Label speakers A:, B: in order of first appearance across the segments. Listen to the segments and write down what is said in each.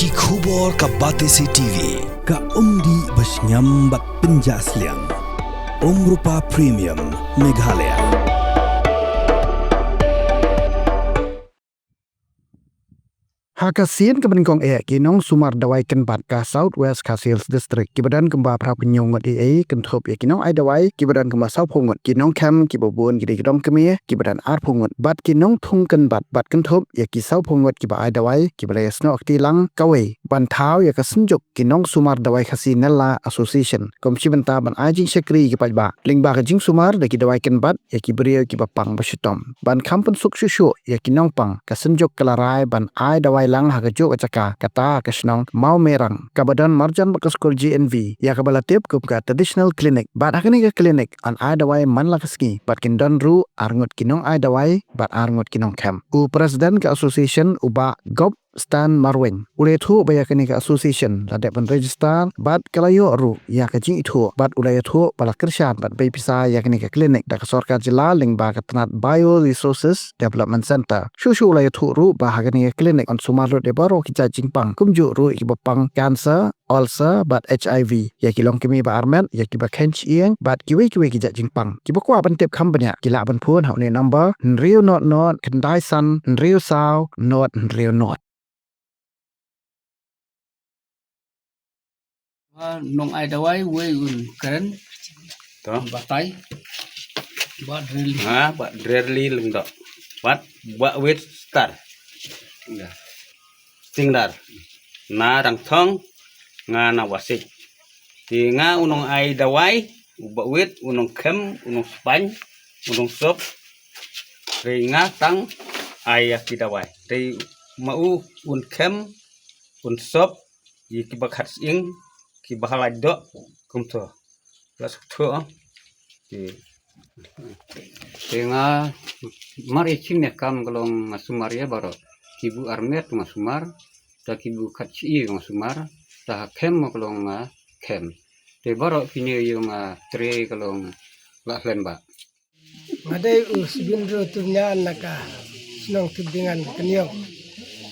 A: Ki khubor ka Batesi TV
B: ka umdi basnyam bak penjaslian Rupa Premium Meghalaya. Hakasian ke Bengkong kinong sumar dawai kenbat ka South West Sales District kibadan kemba pra penyong ngot kentop kinong ai dawai kibadan kemba South Pongot kinong kam kibabun gidi kidom kemi kibadan ar pongot bat kinong thung kenbat bat kentop ki South Pongot kiba ai dawai kibalaya sno akti lang kawe ban thau ka senjuk kinong sumar dawai khasi nella association komsi benta ban ajing sekri ki pajba lingba ka jing sumar da ki dawai kenbat ki beriau ki bapang bashitom ban kampun suk shushu kinong pang ka senjuk kelarai ban ai dawai lang hagajuk acaka kata kesnong mau merang kabadan marjan bakas skol GNV ya kabala tip ke traditional clinic bat hakani ke clinic an ai dawai man lakaski bat kindan ru arngot kinong ai dawai bat arngot kinong camp u president ke association uba gop Stan Marwin ulai thu baya kini ke association ladek pen register bat kalayo ru ya ke jing itu bat ulai thu pala kersyat bat bay pisa ya kini ke klinik dak sorka jila ling ba ke tenat bio resources development center shushu ulai thu ru ba hakani ke klinik on sumarlo de baro kita jingpang kumju ru ibapang cancer ulcer bat HIV ya kilong kimi ba armet ya kiba kench ieng bat kiwe kita jingpang kiba kwa ban tip company kila ban phone hau ne number nriu not kendai san nriu sao not nriu not
C: nong ai dawai we un keren to batai bat reli
D: bat reli leng dok bat wet star stingdar na rang thong nga na wasik ti nga unong ai dawai ba wet unong kem unong span unong sop re nga tang ai ki dawai re mau un kem un sop yi ki bakhat ing ki bahala dok kumto las to
C: tenga mari chinne kam golong masumaria baro kibu armet masumar ta kibu khachi masumar ta kem golong ma kem te baro kini yung tre golong la lemba
E: madai us bindro tunya naka sinong tibingan kenyong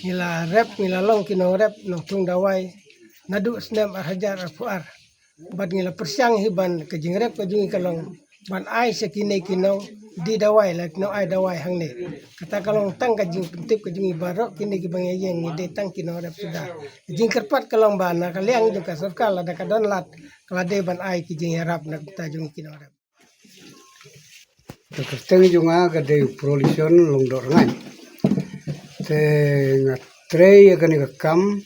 E: nila rep nila long kino rep nong tung dawai nadu snem hajar afuar bad ngila persyang hiban ke jingrep ke jungi kalong ban ai sekine kinong di dawai lak no ai dawai hangne kata kalong tang ka jing tip ke jungi barok kini ki bangayeng ngide tang kino rep sudah jing kerpat kalong bana kaliang juga sorkal ada kadon lat kalade ban ai ki jing harap nak ta jungi kino rep
F: Terketeng juga gede prolison longdor ngai te ngatre ya kani kam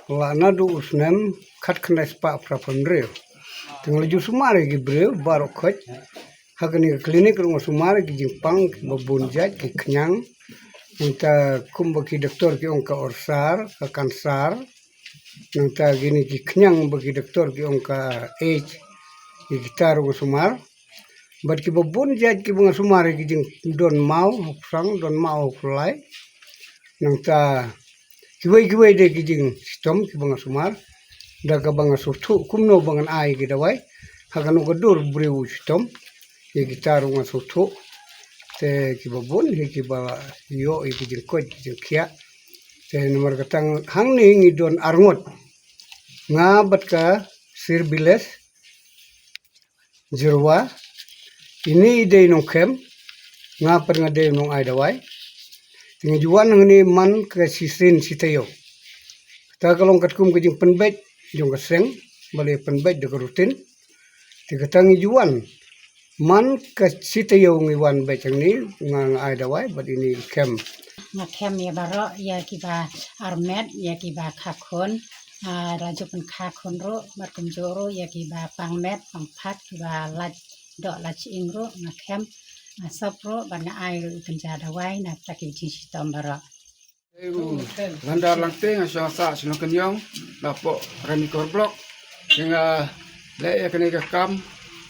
F: la nadu usnem khat khna spa prapandre tinggal ju sumare gi bre baro khoj hakani klinik ru sumare gi jingpang babun jaj ki khnyang nta kumba ki doktor ki onka orsar ka kansar nta gini ki khnyang bagi doktor ki onka age ki gitar ru sumar bat ki babun jaj ki bunga sumare gi jing don mau sang don mau fulai nta kiwai de kijing stom ki banga sumar daga banga surtu kumno bangan ai ki dawai haganu gadur breu stom ye gitaru nga surtu te ki babun he ki ba yo e ki jing koj ki kia te nomor katang hang ni ngi don arngot nga batka sirbiles jirwa ini de nong kem nga per nga de nong ai dawai tingi juan ngani man ke sisin sitayo ta kalong katkum ke jing penbet jong kaseng bale penbet de rutin ti katangi juan man ke sitayo ngiwan becang ni ngang ai dawai bad ini kem
G: na kem ya baro ya kiba armet ya kiba khakon rajo pen khakon ro markum joro ya kiba pangmet pangpat kiba laj do laj ingro na kem sapro bana ai penja dawai na taki jisi tambara
H: landar langting asal sino kenyong lapo rani korblok hingga le ya kene kam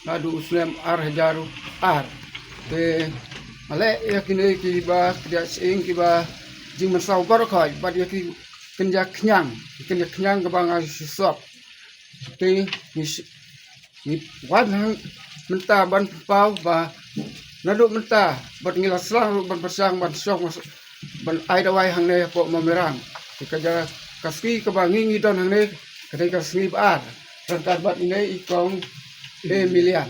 H: ladu usnem ar hajaru ar te male ya kene ki ba dia sing ki ba jing masau barokah ba dia ki kenja kenyang ke bang asop te ni wan menta ban pau ba nadu menta bat ngilas lang ban persang ban sok ban ai dawai hang ne po mamerang Ikaja kaski kebangi ngidon hang ni kadai kasngi bar dan karbat ini ikong milian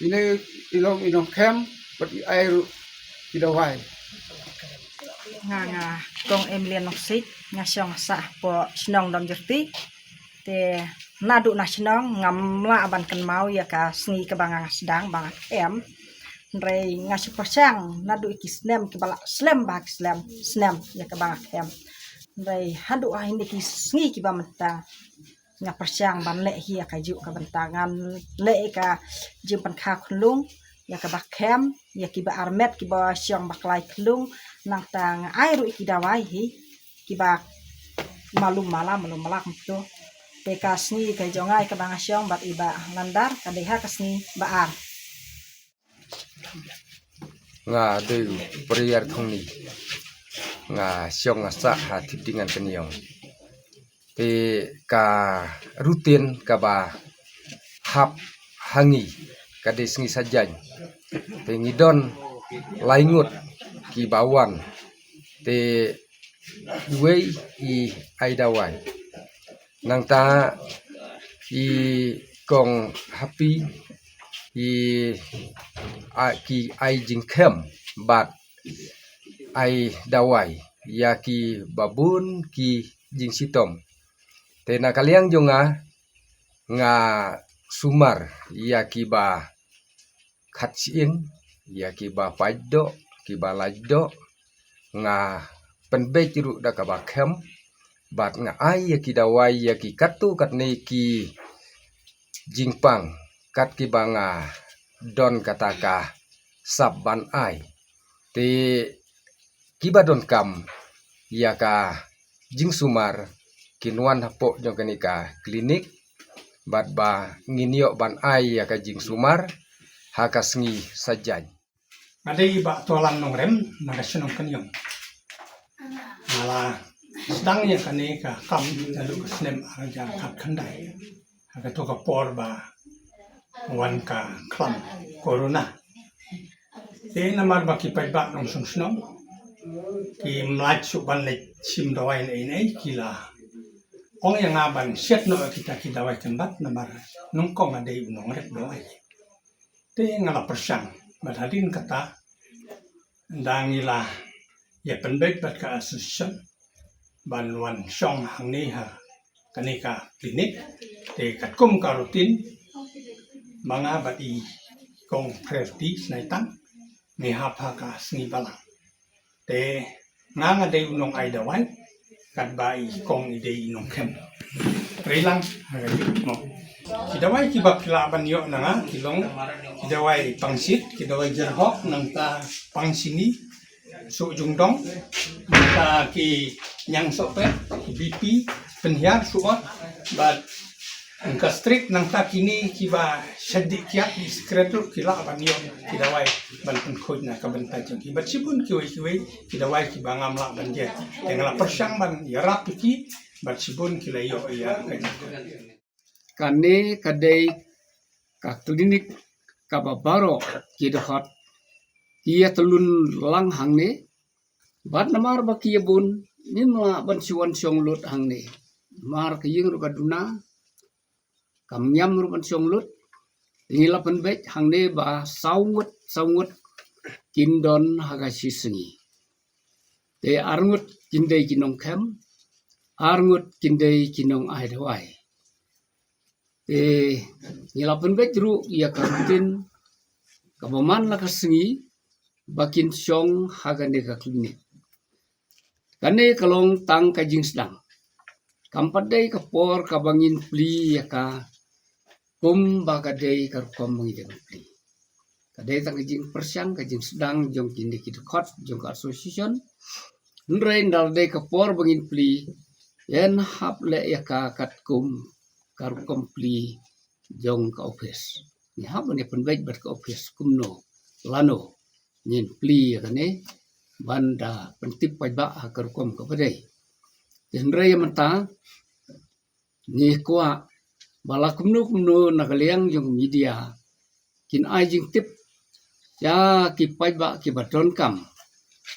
H: ini ilong inong kem bat air idawai
I: nga kong Emilian Noksik nga siyang sa po sinong dam jerti te nadu na sinong ngamla aban kan mau ya ka sngi ka banga sedang banga rei nga supasang nadu ikisnem ki bala slem bak snem ya ka banga rei hadu hindi ki sngi ki bamenta nga pasyang ban le hi ka ju ka bentangan le ka jimpan kha khulung ya ka bak ya ki ba armet ki ba syang baklai khulung nang tang airu ikidawai hi ki ba malum malak tu te kasni ka jongai ka banga syang bat iba landar ka deha kasni baar
J: nga de priar thongni nga syong nga sa ha tidingan kenyong te ka rutin ka ba hap hangi ka desngi sajan te ngidon laingut ki bawan te duwei I aidawai nang ta I kong happy ki ai jingkem bat ai dawai ya ki babun ki jing sitom te na kaliang jonga nga sumar ya ki ba khatsin ya ki ba paido ki ba lajdo nga penbejiru da ka ba kem bat nga ai ya ki dawai ya ki katu kat ne ki jingpang kat ki ba nga don kataka sabban ai te kiba don kam ya ka jing sumar kinuan hapo jong kenika klinik bat ba nginio ban ai ya ka jing sumar hakasngi sajaj
K: ada iba tolang nong rem magasunong kanyong malah sedang ya kanika kam lalu kesnem arajan kat kandai aga to ka por ba wan ka klam corona te namar ba ki pai ba nong sung ki mlaj su ban le sim dawai nei kila ong yang aban set no kita dawai tembat namar nong kong ada nong rek dawai te ngala persang madadin kata dangila ya penbet bat ka association banwan song hang ni ha kanika klinik te katkum ka rutin mga bati kong prerti snaitang ni hapa ka sngi balang te nga de unong ai dawai kat bai kong ide inong kem rilang mo kidawai ki bakla ban yo na nga kilong kidawai pangsit kidawai jerhok nang ta pangsini su jungdong ta ki nyang sope BP penhiar suot bat angka strik nang ta kini kiba syadik kiat di sekretur kila ban yo kidawai ban penkhoj na ka bentai jong kibat sipun kiwai kidawai ki bangam la ban dia tengala persang ban yarap ki bat sipun kila yo ya
L: kane kadai ka klinik ka babaro kidahot kia telun lang hang ne bat namar ba kia bun nimla ban siwan siong lut hang ne mar kiying ru kaduna kamnyam ru ban siong lut ngila penbet hang ne ba sawngut kindon haga sisengi te arngut kindai kinong kem arngut kindai kinong aidawai te ngila penbet ru ia karutin kabaman la kasengi bakin syong haga nega klinik kane kalong tang kajing sedang kampadai kapor kabangin pli ya ka kum bagadai karkom mengidem pli kadai tang kajing persyang kajing sedang jong kini kidekot jong ka association nrein daldai kapor bangin pli yen hap le ya ka katkum karkom pli jong ka office ni hap ne penbaik bat ka office kumno lano nyin pli kane banda pentip pajba hakar kom kapadai jenre menta ni kwa bala kumnu nakaliang jong media kin ai jing tip ya ki pajba ki baton kam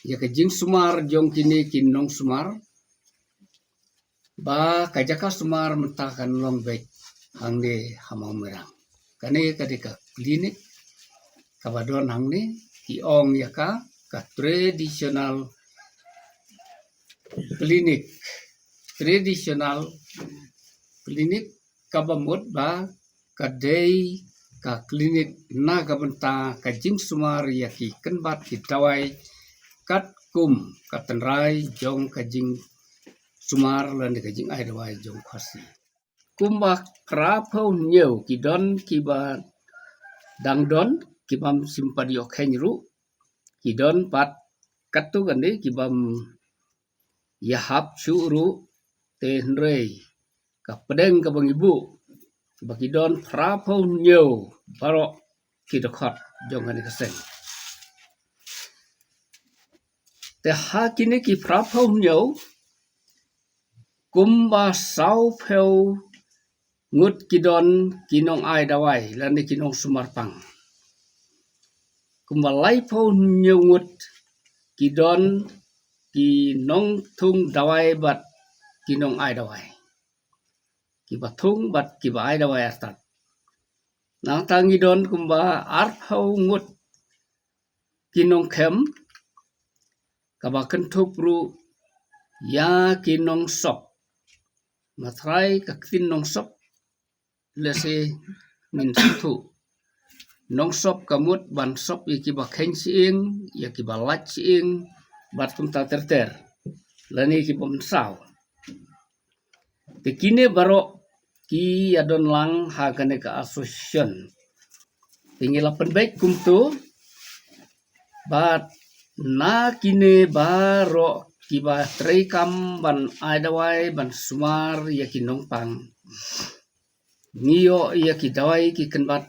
L: ya ke jing sumar jong kini kin nong sumar ba kajaka sumar mentakan long bek hang de hamau merang kane kadika klinik kabadon hang ne ki ong yaka ka tradisional klinik kabamut ba kadai ka klinik na kabenta ka jing sumar yaki kenbat ki dawai kat kum katenrai jong ka jing sumar lan ka jing ai dawai jong khasi kumba krapau nyeu ki don ki ba dang don ki bam simpadio khenru ki don pat katu gande ki bam yahap syuru te hrei ka pedeng ka bang ibu bagi don prapau nyeu baro ki dokhat jong gane kaseng te hakini ki prapau nyeu kumba sau pheu ngut kidon kinong ai dawai lan kinong sumarpang kumba lai phau nyeu ngut kidon kinong thung dawai bat kinong ai dawai kiba thung bat kiba ai dawai astat nang tangi don kumba ar phau ngut kinong khem kaba kentup ru ya kinong sop matrai ka kinong sop lese min thu nong sop kamut ban sop ikiba khen siing yakiba lach siing bat kumta terter lani ki bom sao tekine baro ki adon lang ha kane ka association tingila penbaik kumtu bat na kine baro kiba treikam ban aidawai ban sumar yakinong pang niyo yaki dawai ki kenbat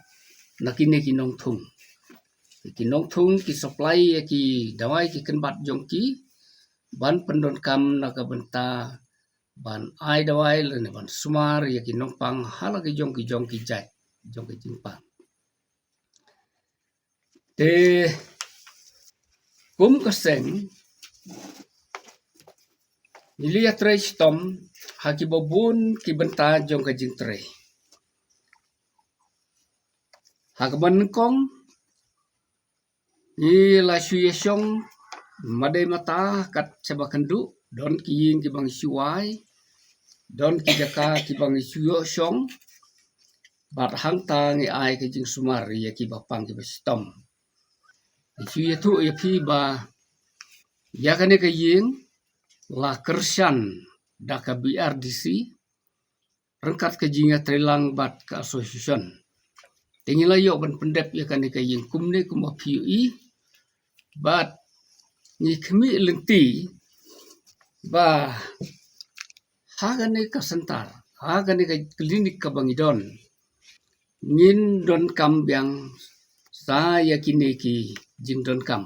L: nakine kinong thung ki supply ki dawai ki kenbat jongki ban pendon kam nakabenta ban ai dawai lene ban sumar ya ki nongpang hala ki jongki jai jongki jingpang te kum kaseng nilia trei stom haki bobun ki benta jongka jing trei hakaban kong ni la suyesong madai mata kat sebakandu don kiing ki bang suai don ki jaka ki bang suyo song bat hang ta ngi ai ki jing sumar ya ki bapang ki bestom suye tu ya pi ba ya kane ka ying la kersan da ka BRDC rengkat ke jinga trelang bat ka association tingila yo ban pendep ya kane ka ying kumne kuma PUI bat ni kemi lenti ba hagane ka sentar hagane ka klinik ka bangidon ngin don kam biang saya kini ki jing don kam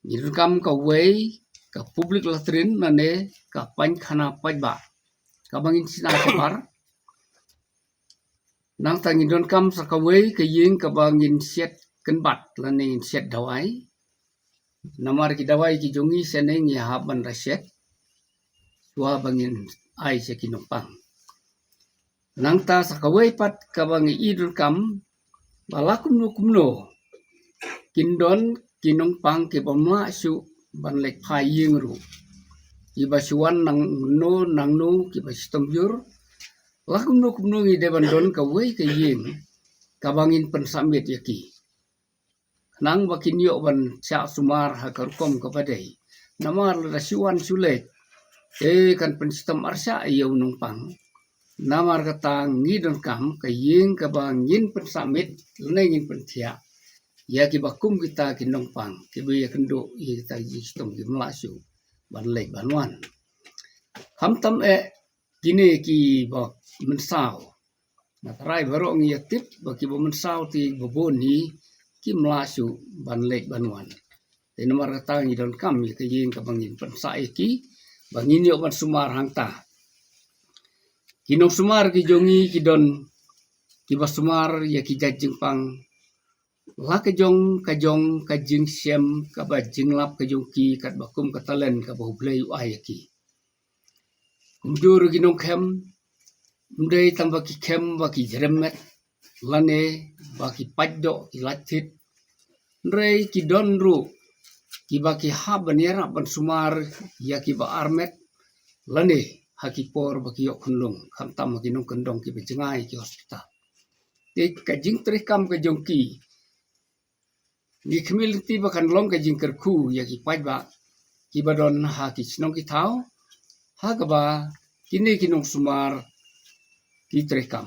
L: ngin don kam ka wei ka public latrin nane ka pan khana pajba ka bangin sina kabar nang tangi don kam sa ka wei ka ying ka bangin set kenbat lanin set dawai namar ki dawai ki jongi seneng ya haban rasyet tua bangin ai se kinopang nang ta sakawai pat kabangi idul kam balakum no kumno kindon kinopang ke pamla su ban lek phai ying ru iba suan nang no ki ba stomjur lakum no kumno ngi deban don ka wei ka ying kabangin pensamit yaki nang bakin yo ban cha sumar hakar kom kapadai namar rasuan sulet kan penstam arsa yo numpang namar kata ngidon kam kaying kabangin pensamit lenengin pentia ya ki bakum kita ki numpang ki be kendo kita jistom ki melasu ban lek banwan hamtam kini ki ba mensau natrai baro ngiyatip baki ba mensau ti boboni ki melasu ban lek banwan te nomor kata ngidon kam ya kaying kabangin pensai ki bangin yo ban sumar hangta kinong sumar ki jongi ki don ki basumar ya ki jajing pang la ka jong ka jing sem ka ba jing lap ka jong ki kat bakum ka talen ka ba blei ai ki kumjur ginong kem mdei tambah ki kem baki jeremet lane baki paddo ki latit rei ki donru ki baki habanera ban sumar ya ki ba armet lane haki por baki yok kunlung kantam ginong kendong ki bejengai ki hospital te kajing trikam ke jongki ni kemil ti bakan long kajing kerku ya ki pajba ki badon haki snong ki tau hagaba kini kinong sumar ki trikam